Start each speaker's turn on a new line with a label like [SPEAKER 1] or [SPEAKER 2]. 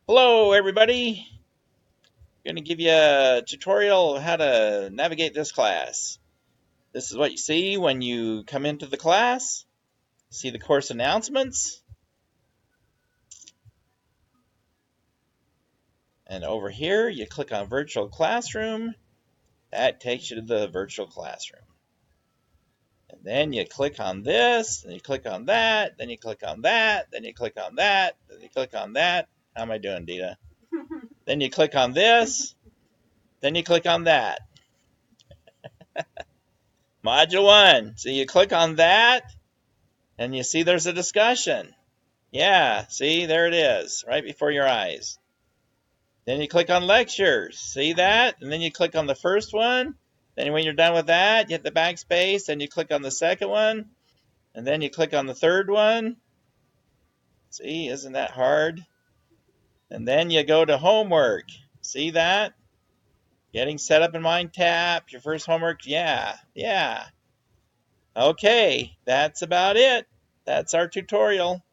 [SPEAKER 1] Hello everybody, I'm going to give you a tutorial of how to navigate this class. This is what you see when you come into the class. See the course announcements, and over here you click on virtual classroom. That takes you to the virtual classroom, and then you click on this, and you click on that, then you click on that, then you click on that, then you click on that. How am I doing, Dita? Then you click on this, then you click on that. Module 1. So you click on that, and you see there's a discussion. Yeah, see, there it is, right before your eyes. Then you click on lectures. See that? And then you click on the first one. Then when you're done with that, you hit the backspace. Then you click on the second one. And then you click on the third one. See, isn't that hard? And then you go to homework. See that? Getting set up in MindTap. Your first homework. Yeah. Okay, that's about it. That's our tutorial.